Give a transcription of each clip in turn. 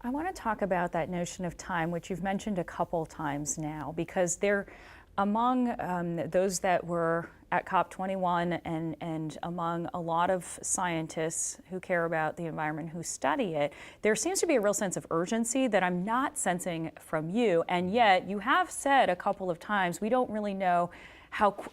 I want to talk about that notion of time, which you've mentioned a couple times now, because they're among those that were at COP21 and among a lot of scientists who care about the environment, who study it, there seems to be a real sense of urgency that I'm not sensing from you. And yet you have said a couple of times, we don't really know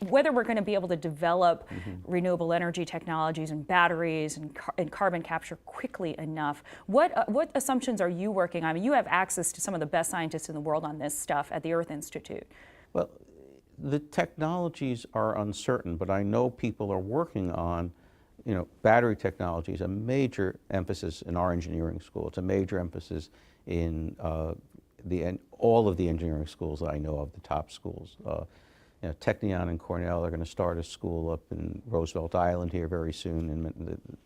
whether we're going to be able to develop renewable energy technologies and batteries and carbon capture quickly enough. What assumptions are you working on? I mean, you have access to some of the best scientists in the world on this stuff at the Earth Institute. Well, the technologies are uncertain, but I know people are working on, battery technology is a major emphasis in our engineering school. It's a major emphasis in all of the engineering schools that I know of, the top schools. Technion and Cornell are going to start a school up in Roosevelt Island here very soon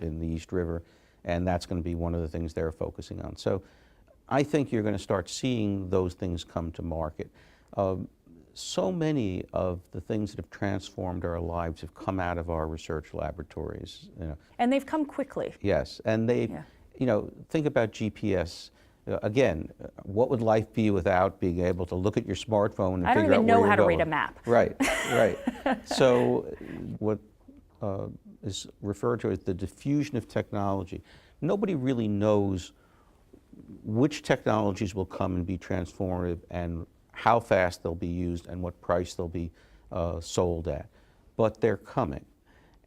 in the East River, and that's going to be one of the things they're focusing on. So I think you're going to start seeing those things come to market. So many of the things that have transformed our lives have come out of our research laboratories. And they've come quickly. Yes, and think about GPS. Again, what would life be without being able to look at your smartphone and figure out where you're going? I don't even know how to read a map. Right, right. So what is referred to as the diffusion of technology. Nobody really knows which technologies will come and be transformative and how fast they'll be used and what price they'll be sold at. But they're coming,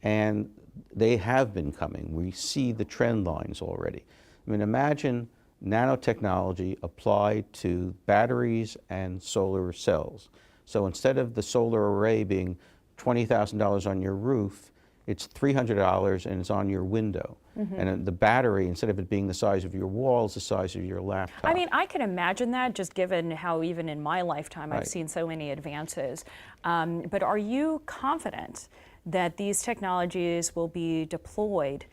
and they have been coming. We see the trend lines already. I mean, imagine nanotechnology applied to batteries and solar cells. So instead of the solar array being $20,000 on your roof, it's $300 and it's on your window. And the battery, instead of it being the size of your wall, is the size of your laptop. I mean, I can imagine that, just given how even in my lifetime I've seen so many advances. But are you confident that these technologies will be deployed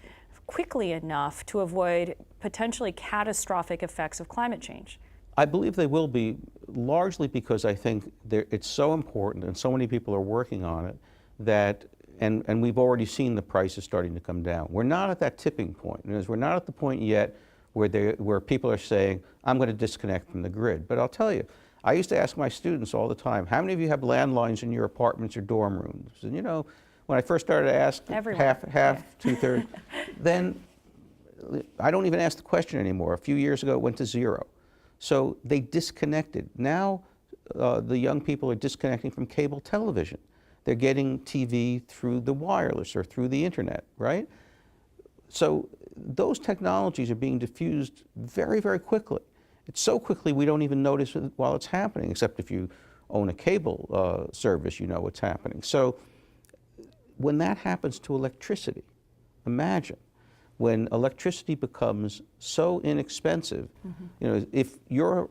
quickly enough to avoid potentially catastrophic effects of climate change? I believe they will be, largely because I think it's so important and so many people are working on it that and we've already seen the prices starting to come down. We're not at that tipping point. We're not at the point yet where people are saying, I'm going to disconnect from the grid. But I'll tell you, I used to ask my students all the time, how many of you have landlines in your apartments or dorm rooms? And when I first started to ask, half, two-thirds, then I don't even ask the question anymore. A few years ago, it went to 0. So they disconnected. Now the young people are disconnecting from cable television. They're getting TV through the wireless or through the internet, right? So those technologies are being diffused very, very quickly. It's so quickly we don't even notice it while it's happening, except if you own a cable service, you know what's happening. So when that happens to electricity, imagine when electricity becomes so inexpensive, if your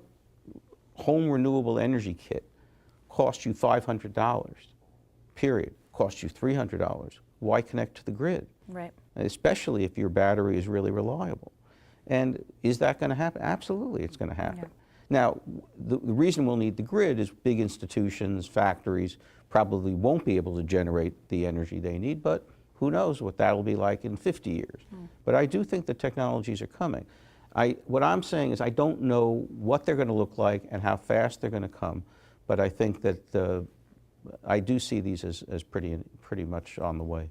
home renewable energy kit costs you $500, period, costs you $300, why connect to the grid? Right. Especially if your battery is really reliable. And is that going to happen? Absolutely, it's going to happen. Yeah. Now, the reason we'll need the grid is big institutions, factories probably won't be able to generate the energy they need, but who knows what that'll be like in 50 years. But I do think the technologies are coming. What I'm saying is I don't know what they're going to look like and how fast they're going to come, but I think that I do see these as pretty much on the way.